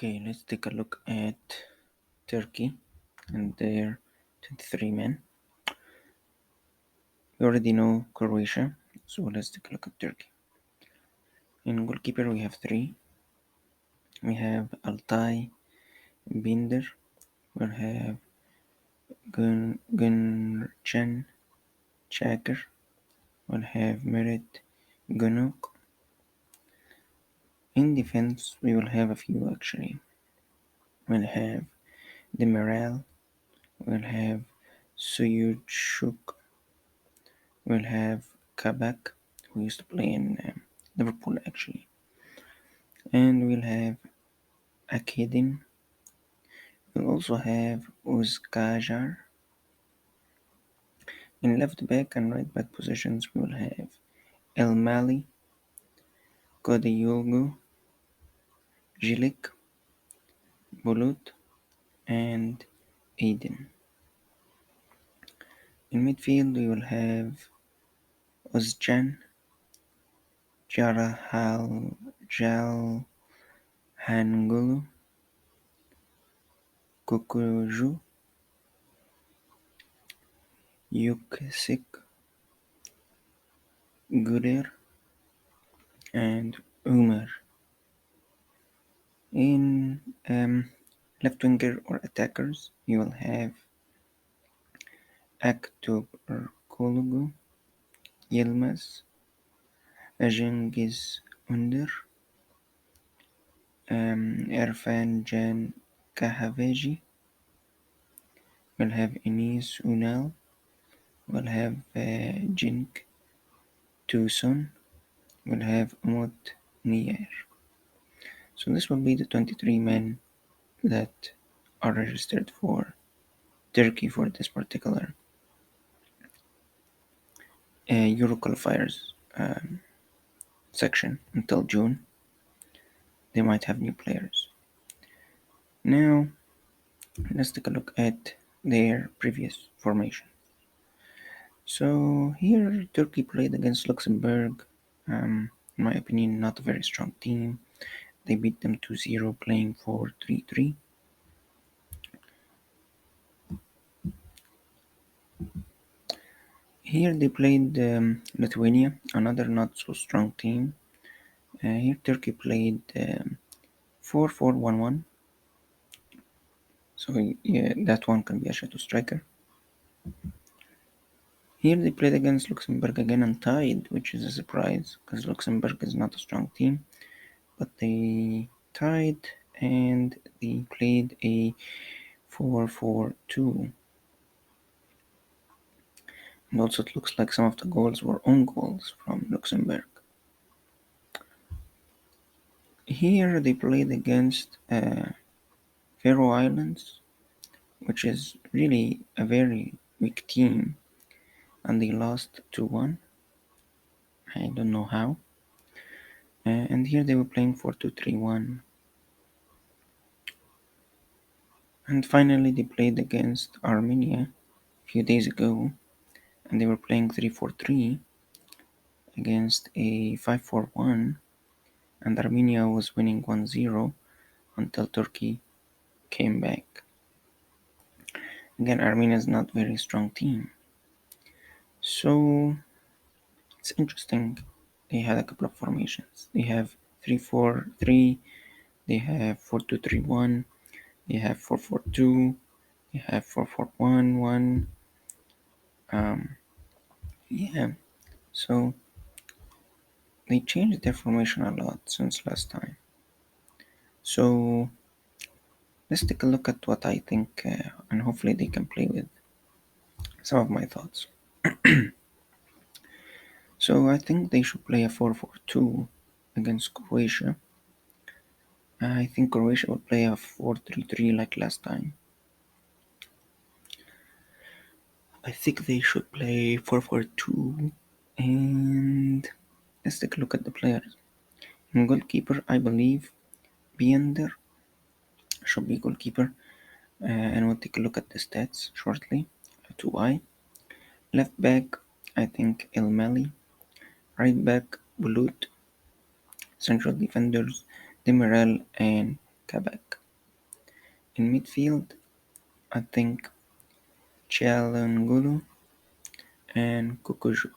Okay, let's take a look at Turkey and their 23 men. We already know Croatia, so let's take a look at Turkey. In goalkeeper, we have three. We have Altay Binder. We'll have Guncan Çakır. We'll have Merit Gunok. In defense, we will have a few actually. We'll have Demiral. We'll have Suyuchuk. We'll have Kabak, who used to play in Liverpool actually. And we'll have Akedin. We'll also have Uzkajar. In left back and right back positions, we will have El Mali, Kodeyolgu, Jilik, Bulut, and Aiden. In midfield, we will have Ozcan, Jalhangulu, Kukuju, Yuksik, Guler, and Umar. In left winger or attackers, you will have Aktürkoğlu, Yilmaz, Cengiz Ünder, Erfan Can Kahveci. We'll have Enis Unal. We'll have Jink Tucson. We'll have Umut Nier. So this will be the 23 men that are registered for Turkey for this particular Euro qualifiers section until June. They might have new players. Now, let's take a look at their previous formation. So here, Turkey played against Luxembourg. In my opinion, not a very strong team. They beat them 2-0, playing 4-3-3. Here they played Lithuania, another not so strong team. Here Turkey played 4-4-1-1. So yeah, that one can be a shadow striker. Here they played against Luxembourg again and tied, which is a surprise because Luxembourg is not a strong team. But they tied and they played a 4-4-2. And also it looks like some of the goals were own goals from Luxembourg. Here they played against Faroe Islands, which is really a very weak team, and they lost 2-1. I don't know how. And here they were playing 4-2-3-1. And finally they played against Armenia a few days ago, and they were playing 3-4-3 against a 5-4-1, and Armenia was winning 1-0 until Turkey came back. Again, Armenia is not a very strong team. So it's interesting. They had a couple of formations. They have 3-4-3, they have 4-2-3-1, they have 4-4-2, they have 4-4-1-1. Yeah, so they changed their formation a lot since last time. So let's take a look at what I think, and hopefully they can play with some of my thoughts. So I think they should play a 4-4-2 against Croatia. I think Croatia will play a 4-3-3 like last time. I think they should play 4-4-2, and let's take a look at the players. In goalkeeper, I believe Biender should be goalkeeper, and we'll take a look at the stats shortly. 2i. Left back, I think El Mali. Right back, Bulut. Central defenders, Demiral and Kabak. In midfield, I think Çalhanoğlu and Kukucu.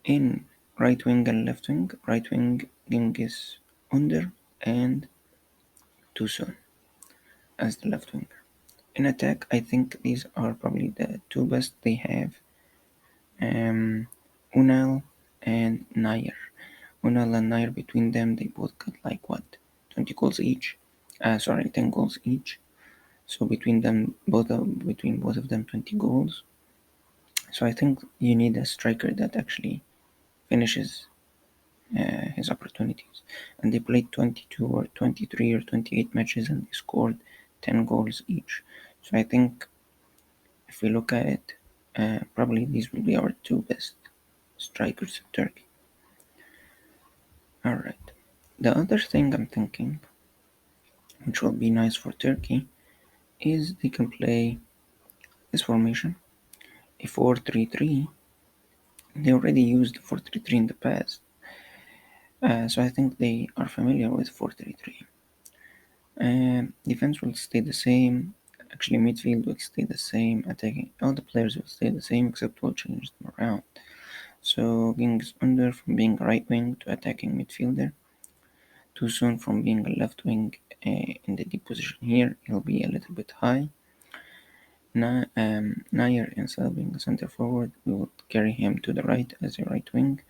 In right wing and left wing, right wing Genghis Under and Tucson as the left winger. In attack, I think these are probably the two best they have. Um, Unal and Nair. Unal and Nair, between them, they both got like what, 20 goals each? Sorry, 10 goals each. So between both of them, 20 goals. So I think you need a striker that actually finishes his opportunities. And they played 22 or 23 or 28 matches and they scored 10 goals each. So I think if we look at it, probably these will be our two best strikers in Turkey. Alright. The other thing I'm thinking, which will be nice for Turkey, is they can play this formation, a 4-3-3. They already used 4-3-3 in the past. So I think they are familiar with 4-3-3. Defense will stay the same. Actually, midfield will stay the same. Attacking, all the players will stay the same, except we'll change them around. So Gings Under from being a right wing to attacking midfielder. Too soon from being a left wing in the deep position here. He'll be a little bit high. Nair, instead of being a center forward, we will carry him to the right as a right wing,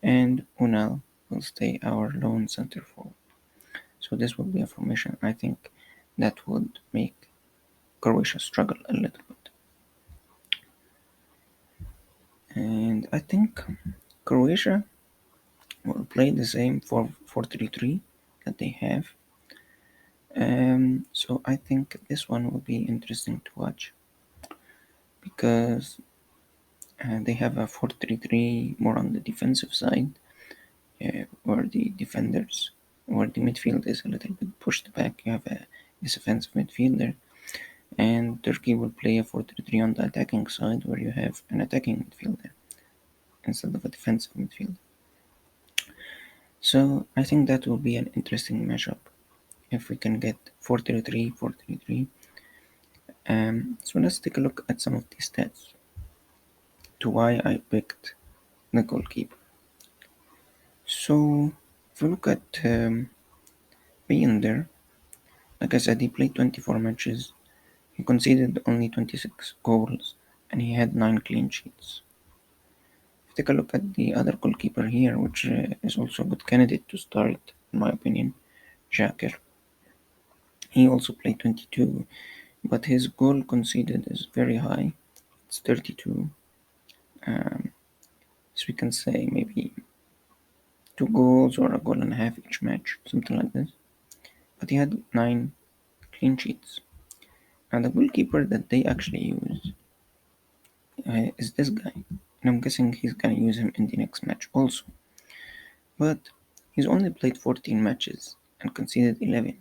and Unal will stay our lone center forward. So this would be a formation I think that would make Croatia struggle a little bit. And I think Croatia will play the same 4-3-3 that they have. So I think this one will be interesting to watch because they have a 4-3-3 more on the defensive side, where the defenders, where the midfield is a little bit pushed back. You have this offensive midfielder, and Turkey will play a 4-3-3 on the attacking side, where you have an attacking midfielder instead of a defensive midfielder. So I think that will be an interesting matchup if we can get 4-3-3, 4-3-3. So let's take a look at some of these stats to why I picked the goalkeeper. So if we look at being there, like I said, he played 24 matches. He conceded only 26 goals and he had 9 clean sheets. If we take a look at the other goalkeeper here, which is also a good candidate to start, in my opinion, Jacker. He also played 22, but his goal conceded is very high. It's 32. So we can say maybe 2 goals or a goal and a half each match, something like this. But he had 9 clean sheets. And the goalkeeper that they actually use is this guy. And I'm guessing he's gonna use him in the next match also. But he's only played 14 matches and conceded 11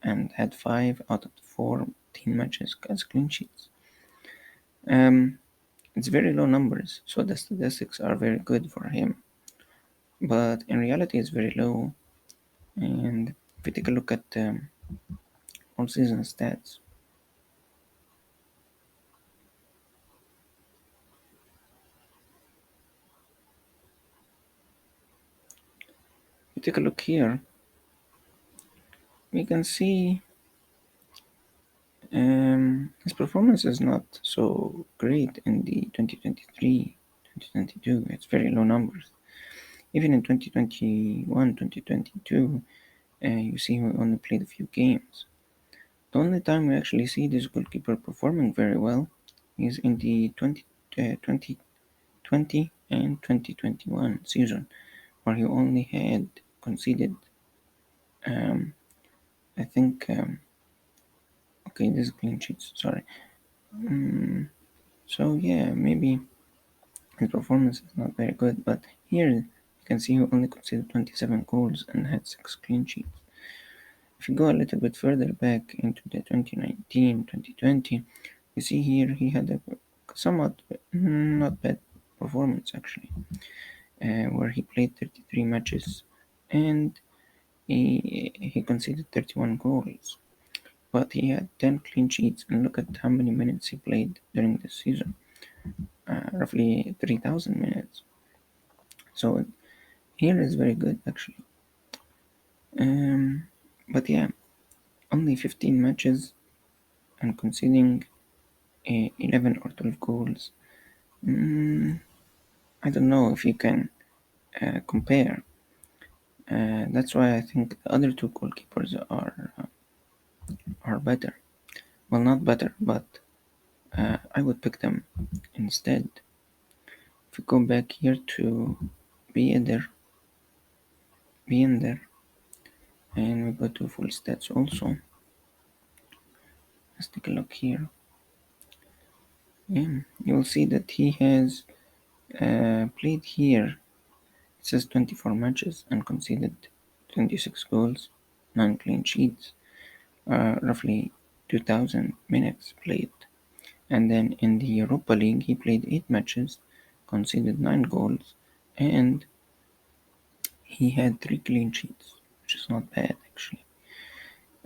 and had 5 out of the 14 matches as clean sheets. It's very low numbers, so the statistics are very good for him. But in reality, it's very low. And if we take a look at all season stats, if we take a look here, we can see his performance is not so great in the 2023 2022. It's very low numbers. Even in 2021 2022, you see he only played a few games. The only time we actually see this goalkeeper performing very well is in the 2020 and 2021 season, where he only had conceded, um, I think, okay, this is clean sheets, sorry. So yeah, maybe his performance is not very good, but here you can see he only conceded 27 goals and had 6 clean sheets. If you go a little bit further back into the 2019-2020, you see here he had a somewhat not bad performance actually, where he played 33 matches and he conceded 31 goals, but he had 10 clean sheets. And look at how many minutes he played during the season, roughly 3,000 minutes. So here is very good actually. But yeah, only 15 matches and conceding 11 or 12 goals. Mm, I don't know if you can compare. That's why I think the other two goalkeepers are better. Well, not better, but I would pick them instead. If we go back here to Bieder, Biender, and we go to full stats also. Let's take a look here. Yeah, you'll see that he has played here. It says 24 matches and conceded 26 goals, 9 clean sheets, roughly 2,000 minutes played. And then in the Europa League, he played 8 matches, conceded 9 goals, and he had 3 clean sheets, which is not bad actually.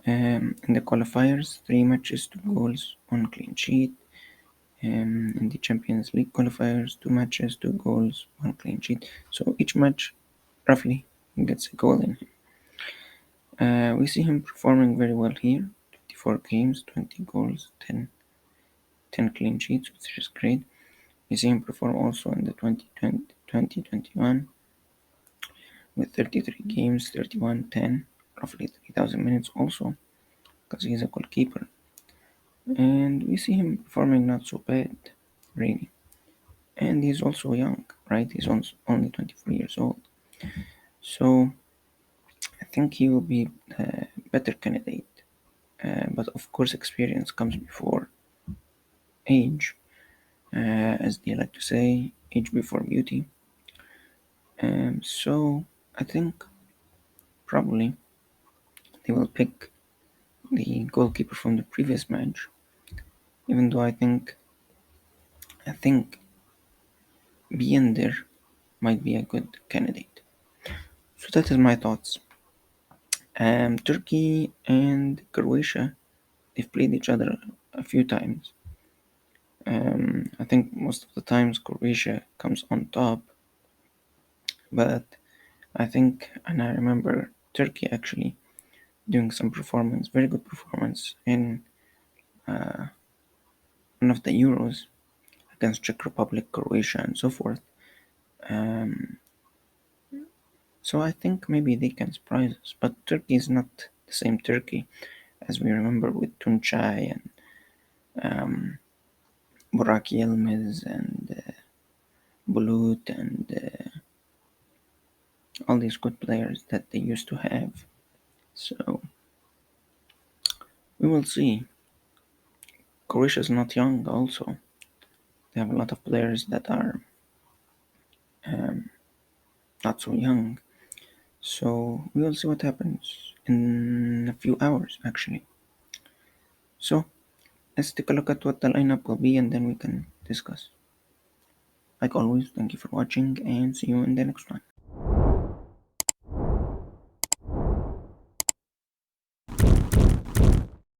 In the qualifiers, 3 matches, 2 goals, 1 clean sheet. In the Champions League qualifiers, 2 matches, 2 goals, 1 clean sheet. So each match, roughly, gets a goal in him. We see him performing very well here. 24 games, 20 goals, 10 clean sheets, which is great. We see him perform also in the 2020-2021 with 33 games, 31, 10, roughly 3,000 minutes also, because he's a goalkeeper. And we see him performing not so bad, really. And he's also young, right? He's only 24 years old. So I think he will be a better candidate. But of course, experience comes before age, as they like to say, age before beauty. So I think probably they will pick the goalkeeper from the previous match, even though I think Biender might be a good candidate. So that is my thoughts. Turkey and Croatia, they've played each other a few times. I think most of the times Croatia comes on top, but I think, and I remember Turkey actually doing some performance, very good performance in one of the Euros against Czech Republic, Croatia, and so forth. Um, so I think maybe they can surprise us, but Turkey is not the same Turkey as we remember with Tunçay and Burak Yilmaz and Bulut and all these good players that they used to have. So we will see. Croatia is not young also. They have a lot of players that are not so young. So we will see what happens in a few hours actually. So let's take a look at what the lineup will be and then we can discuss. Like always, thank you for watching and see you in the next one.